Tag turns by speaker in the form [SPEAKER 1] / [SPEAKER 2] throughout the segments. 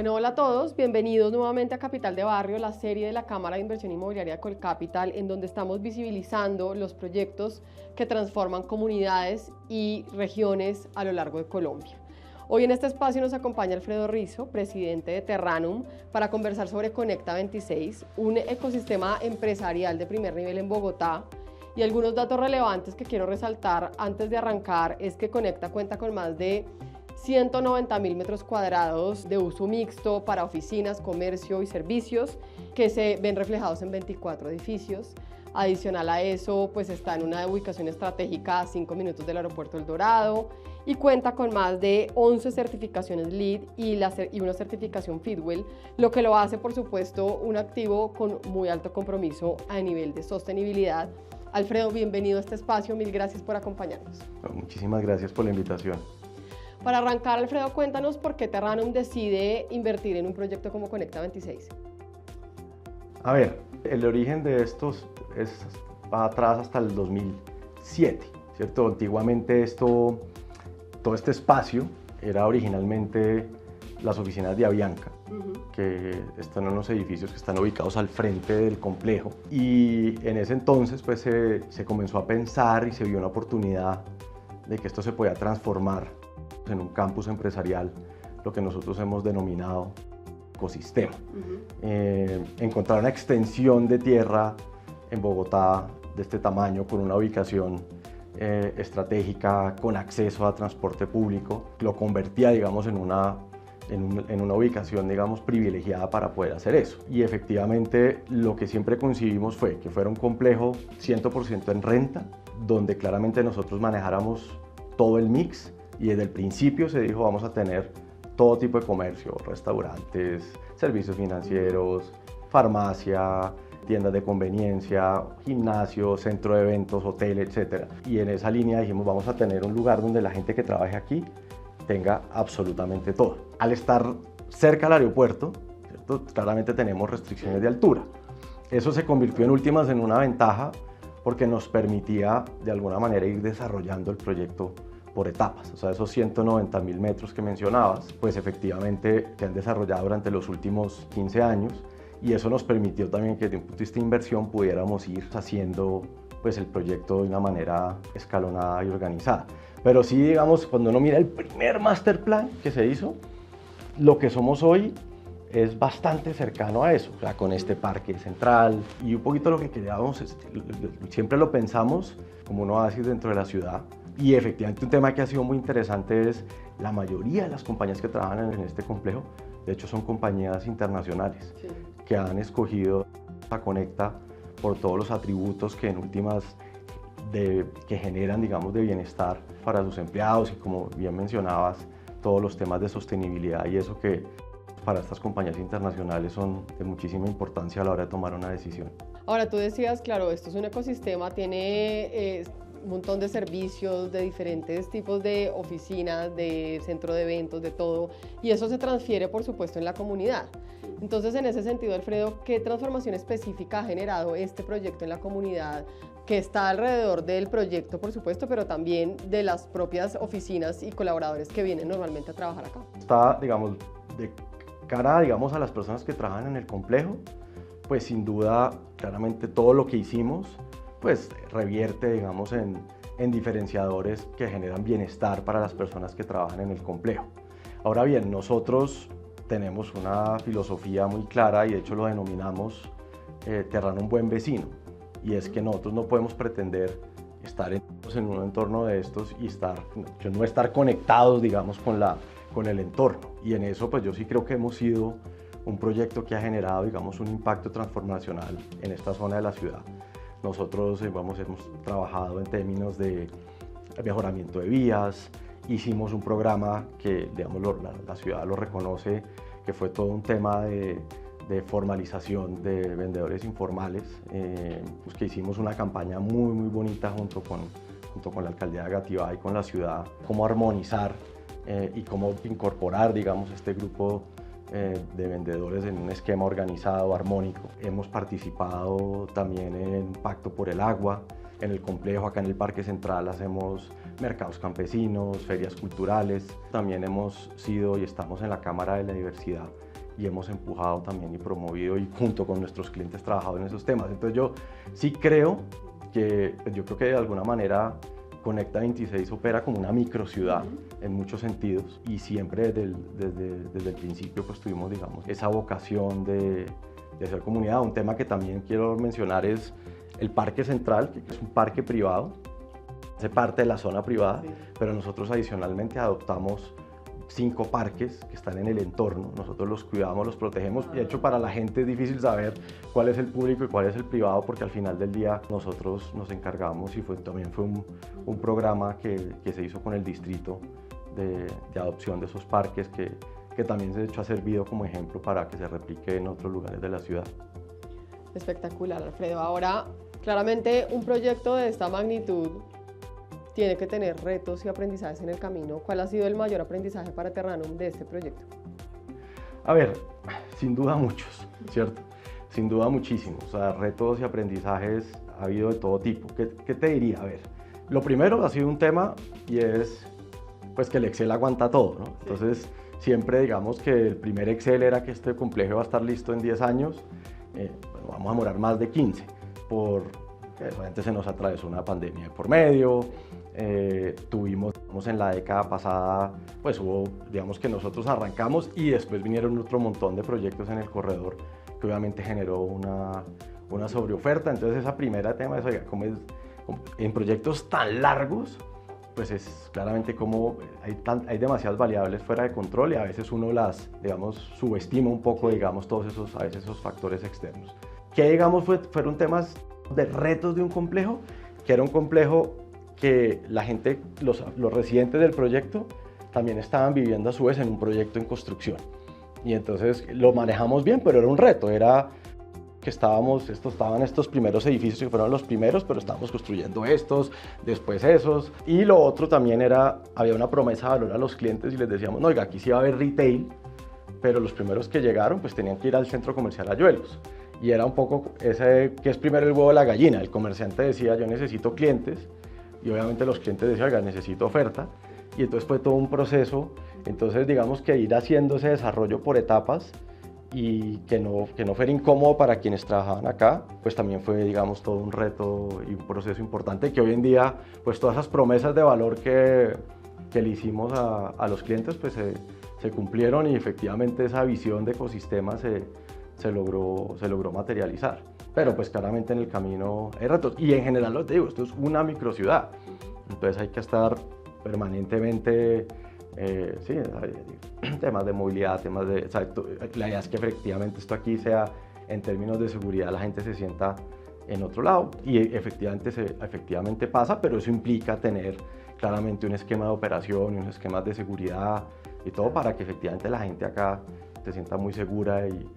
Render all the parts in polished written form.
[SPEAKER 1] Bueno, hola a todos, bienvenidos nuevamente a Capital de Barrio, la serie de la Cámara de Inversión Inmobiliaria Colcapital, en donde estamos visibilizando los proyectos que transforman comunidades y regiones a lo largo de Colombia. Hoy en este espacio nos acompaña Alfredo Rizo, presidente de Terranum, para conversar sobre Conecta 26, un ecosistema empresarial de primer nivel en Bogotá. Y algunos datos relevantes que quiero resaltar antes de arrancar es que Conecta cuenta con más de 190.000 metros cuadrados de uso mixto para oficinas, comercio y servicios que se ven reflejados en 24 edificios. Adicional a eso, pues está en una ubicación estratégica a 5 minutos del aeropuerto El Dorado y cuenta con más de 11 certificaciones LEED y una certificación Fitwel, lo que lo hace, por supuesto, un activo con muy alto compromiso a nivel de sostenibilidad. Alfredo, bienvenido a este espacio, mil gracias por acompañarnos.
[SPEAKER 2] Muchísimas gracias por la invitación.
[SPEAKER 1] Para arrancar, Alfredo, cuéntanos por qué Terranum decide invertir en un proyecto como Conecta 26.
[SPEAKER 2] A ver, el origen de estos va atrás hasta el 2007, ¿cierto? Antiguamente todo este espacio era originalmente las oficinas de Avianca, que están en unos edificios que están ubicados al frente del complejo. Y en ese entonces pues, se comenzó a pensar y se vio una oportunidad de que esto se podía transformar en un campus empresarial, lo que nosotros hemos denominado ecosistema. Encontrar una extensión de tierra en Bogotá de este tamaño, con una ubicación estratégica, con acceso a transporte público, lo convertía, digamos, en una ubicación, digamos, privilegiada para poder hacer eso. Y efectivamente lo que siempre concibimos fue que fuera un complejo 100% en renta, donde claramente nosotros manejáramos todo el mix, y desde el principio se dijo vamos a tener todo tipo de comercio, restaurantes, servicios financieros, farmacia, tiendas de conveniencia, gimnasio, centro de eventos, hotel, etc. Y en esa línea dijimos vamos a tener un lugar donde la gente que trabaje aquí tenga absolutamente todo. Al estar cerca del aeropuerto, ¿cierto? Claramente tenemos restricciones de altura. Eso se convirtió en últimas en una ventaja porque nos permitía de alguna manera ir desarrollando el proyecto por etapas. O sea, esos 190.000 metros que mencionabas, pues efectivamente se han desarrollado durante los últimos 15 años y eso nos permitió también que desde un punto de vista de inversión pudiéramos ir haciendo pues, el proyecto de una manera escalonada y organizada. Pero sí, digamos, cuando uno mira el primer master plan que se hizo, lo que somos hoy es bastante cercano a eso, o sea, con este parque central y un poquito lo que queríamos, siempre lo pensamos como un oasis dentro de la ciudad. Y efectivamente un tema que ha sido muy interesante es la mayoría de las compañías que trabajan en este complejo, de hecho son compañías internacionales, sí, que han escogido a Conecta por todos los atributos que en últimas que generan, digamos, de bienestar para sus empleados y como bien mencionabas, todos los temas de sostenibilidad y eso que para estas compañías internacionales son de muchísima importancia a la hora de tomar una decisión.
[SPEAKER 1] Ahora tú decías, claro, esto es un ecosistema, tiene un montón de servicios, de diferentes tipos de oficinas, de centro de eventos, de todo, y eso se transfiere, por supuesto, en la comunidad. Entonces, en ese sentido, Alfredo, ¿qué transformación específica ha generado este proyecto en la comunidad que está alrededor del proyecto, por supuesto, pero también de las propias oficinas y colaboradores que vienen normalmente a trabajar acá?
[SPEAKER 2] Está, digamos, de cara, digamos, a las personas que trabajan en el complejo, pues sin duda, claramente todo lo que hicimos pues revierte, digamos, en diferenciadores que generan bienestar para las personas que trabajan en el complejo. Ahora bien, nosotros tenemos una filosofía muy clara y de hecho lo denominamos Terranum Buen Vecino, y es que nosotros no podemos pretender estar en un entorno de estos y no estar conectados, digamos, con el entorno. Y en eso pues yo sí creo que hemos sido un proyecto que ha generado, digamos, un impacto transformacional en esta zona de la ciudad. Nosotros hemos trabajado en términos de mejoramiento de vías, hicimos un programa que, digamos, la ciudad lo reconoce, que fue todo un tema de formalización de vendedores informales, pues que hicimos una campaña muy, muy bonita junto con la alcaldía de Gativá y con la ciudad, cómo armonizar y cómo incorporar, digamos, este grupo de vendedores en un esquema organizado, armónico. Hemos participado también en Pacto por el Agua, en el complejo, acá en el Parque Central hacemos mercados campesinos, ferias culturales. También hemos sido y estamos en la Cámara de la Diversidad y hemos empujado también y promovido y junto con nuestros clientes trabajado en esos temas. Entonces yo sí creo que, pues yo creo que de alguna manera Conecta 26 opera como una microciudad en muchos sentidos y siempre desde el principio pues tuvimos, digamos, esa vocación de hacer comunidad. Un tema que también quiero mencionar es el Parque Central, que es un parque privado, hace parte de la zona privada, sí, pero nosotros adicionalmente adoptamos 5 parques que están en el entorno, nosotros los cuidamos, los protegemos, y de hecho para la gente es difícil saber cuál es el público y cuál es el privado, porque al final del día nosotros nos encargamos y también fue un programa que se hizo con el distrito de adopción de esos parques que también de hecho ha servido como ejemplo para que se replique en otros lugares de la ciudad.
[SPEAKER 1] Espectacular, Alfredo. Ahora, claramente un proyecto de esta magnitud tiene que tener retos y aprendizajes en el camino. ¿Cuál ha sido el mayor aprendizaje para Terranum de este proyecto?
[SPEAKER 2] A ver, sin duda muchos, ¿cierto? Sin duda muchísimos. O sea, retos y aprendizajes ha habido de todo tipo. ¿Qué te diría? A ver, lo primero ha sido un tema y es pues que el Excel aguanta todo, ¿no? Entonces, siempre digamos que el primer Excel era que este complejo va a estar listo en 10 años, bueno, vamos a demorar más de 15, porque obviamente se nos atravesó una pandemia por medio. Tuvimos en la década pasada, pues hubo, digamos que nosotros arrancamos y después vinieron otro montón de proyectos en el corredor que obviamente generó una sobreoferta. Entonces esa primera tema es, oiga, como en proyectos tan largos, pues es claramente como hay demasiadas variables fuera de control y a veces uno las, digamos, subestima un poco, digamos, todos esos, a veces esos factores externos. Que digamos fueron temas de retos de un complejo, que era un complejo que la gente, los residentes del proyecto también estaban viviendo a su vez en un proyecto en construcción. Y entonces lo manejamos bien, pero era un reto, era que estaban estos primeros edificios que fueron los primeros, pero estábamos construyendo estos, después esos. Y lo otro también era, había una promesa de valor a los clientes y les decíamos, no, oiga, aquí sí va a haber retail, pero los primeros que llegaron pues tenían que ir al centro comercial Ayuelos. Y era un poco ese, que es primero el huevo o la gallina. El comerciante decía, yo necesito clientes, y obviamente los clientes decían, oiga, necesito oferta. Y entonces fue todo un proceso. Entonces digamos que ir haciendo ese desarrollo por etapas y que no fuera incómodo para quienes trabajaban acá, pues también fue, digamos, todo un reto y un proceso importante, que hoy en día, pues todas esas promesas de valor que le hicimos a los clientes, pues se cumplieron y efectivamente esa visión de ecosistema se logró materializar. Pero pues claramente en el camino hay retos y en general lo te digo, esto es una microciudad, entonces hay que estar permanentemente, sí, temas de movilidad, temas de, o sea, la idea es que efectivamente esto aquí sea, en términos de seguridad, la gente se sienta en otro lado y efectivamente pasa, pero eso implica tener claramente un esquema de operación, unos esquemas de seguridad y todo para que efectivamente la gente acá se sienta muy segura y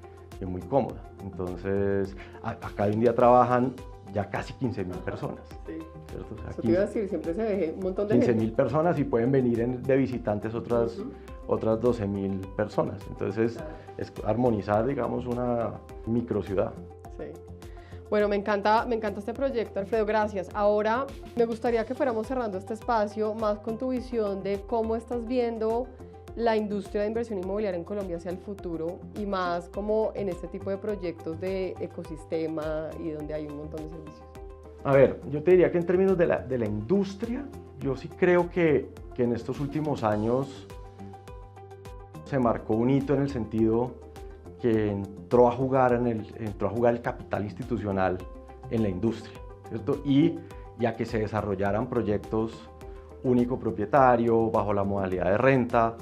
[SPEAKER 2] muy cómoda. Entonces, acá hoy en día trabajan ya casi 15.000 personas. Sí. ¿Cierto? O sea,
[SPEAKER 1] eso te iba a decir, siempre se ve un montón de gente.
[SPEAKER 2] 15.000 personas y pueden venir de visitantes otras 12.000 personas. Entonces, claro, es armonizar, digamos, una microciudad.
[SPEAKER 1] Sí. Bueno, me encanta este proyecto, Alfredo, gracias. Ahora me gustaría que fuéramos cerrando este espacio más con tu visión de cómo estás viendo la industria de inversión inmobiliaria en Colombia hacia el futuro y más como en este tipo de proyectos de ecosistema y donde hay un montón de servicios.
[SPEAKER 2] A ver, yo te diría que en términos de la industria, yo sí creo que en estos últimos años se marcó un hito en el sentido que entró a jugar el capital institucional en la industria, ¿cierto? Y ya que se desarrollaran proyectos único propietario, bajo la modalidad de renta,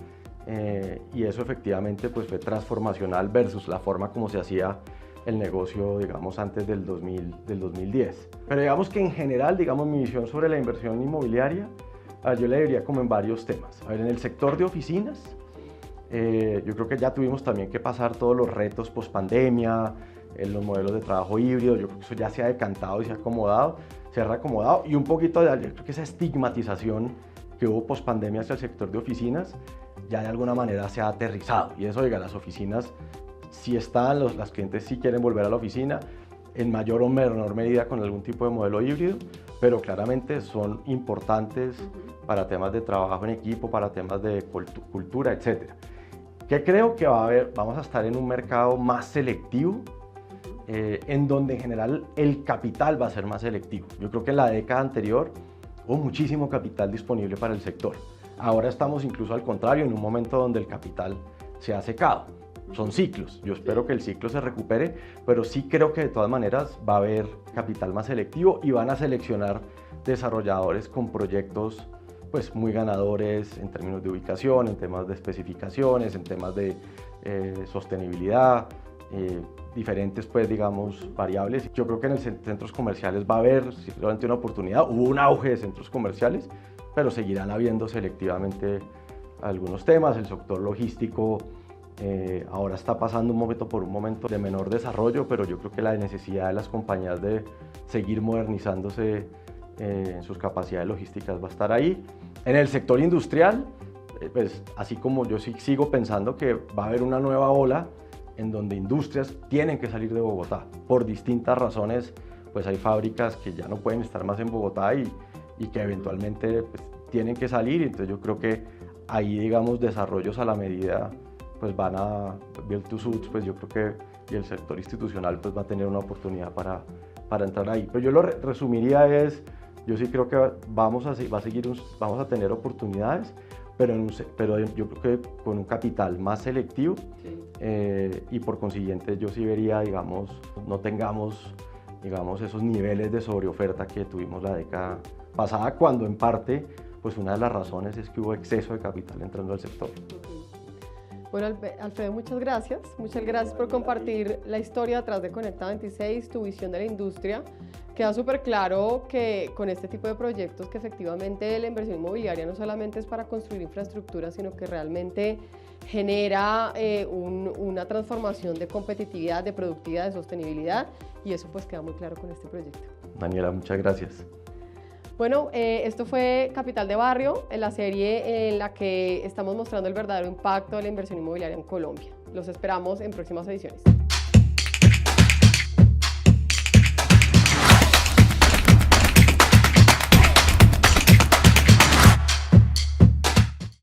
[SPEAKER 2] y eso efectivamente pues fue transformacional versus la forma como se hacía el negocio, digamos, antes del 2010. Pero digamos que en general, digamos, mi visión sobre la inversión inmobiliaria, yo le diría como en varios temas. A ver, en el sector de oficinas, yo creo que ya tuvimos también que pasar todos los retos post pandemia, los modelos de trabajo híbrido, yo creo que eso ya se ha decantado y se ha reacomodado, y un poquito yo creo que esa estigmatización que hubo post pandemia hacia el sector de oficinas ya de alguna manera se ha aterrizado. Y eso, oiga, las oficinas sí están, las clientes sí quieren volver a la oficina, en mayor o menor medida con algún tipo de modelo híbrido, pero claramente son importantes para temas de trabajo en equipo, para temas de cultura, etc. ¿Qué creo que va a haber? Vamos a estar en un mercado más selectivo, en donde en general el capital va a ser más selectivo. Yo creo que en la década anterior hubo muchísimo capital disponible para el sector. Ahora estamos incluso al contrario, en un momento donde el capital se ha secado. Son ciclos, yo espero que el ciclo se recupere, pero sí creo que de todas maneras va a haber capital más selectivo y van a seleccionar desarrolladores con proyectos pues muy ganadores en términos de ubicación, en temas de especificaciones, en temas de sostenibilidad, diferentes pues digamos variables. Yo creo que en los centros comerciales va a haber simplemente una oportunidad, hubo un auge de centros comerciales, pero seguirán habiendo selectivamente algunos temas. El sector logístico ahora está pasando por un momento de menor desarrollo, pero yo creo que la necesidad de las compañías de seguir modernizándose en sus capacidades logísticas va a estar ahí. En el sector industrial, pues así como yo sigo pensando que va a haber una nueva ola en donde industrias tienen que salir de Bogotá por distintas razones, pues hay fábricas que ya no pueden estar más en Bogotá y que eventualmente pues, tienen que salir. Entonces yo creo que ahí digamos desarrollos a la medida pues van a build to suits, pues yo creo que y el sector institucional pues va a tener una oportunidad para entrar ahí. Pero yo lo resumiría yo sí creo que vamos a tener oportunidades, pero yo creo que con un capital más selectivo, sí. Y por consiguiente yo sí vería, digamos, no tengamos, digamos, esos niveles de sobreoferta que tuvimos la década pasada, cuando en parte, pues una de las razones es que hubo exceso de capital entrando al sector.
[SPEAKER 1] Bueno, Alfredo, muchas gracias. Muchas gracias por compartir la historia detrás de Conecta 26, tu visión de la industria. Queda súper claro que con este tipo de proyectos que efectivamente la inversión inmobiliaria no solamente es para construir infraestructura, sino que realmente genera una transformación de competitividad, de productividad, de sostenibilidad, y eso pues queda muy claro con este proyecto.
[SPEAKER 2] Daniela, muchas gracias.
[SPEAKER 1] Bueno, esto fue Capital de Barrio, la serie en la que estamos mostrando el verdadero impacto de la inversión inmobiliaria en Colombia. Los esperamos en próximas ediciones.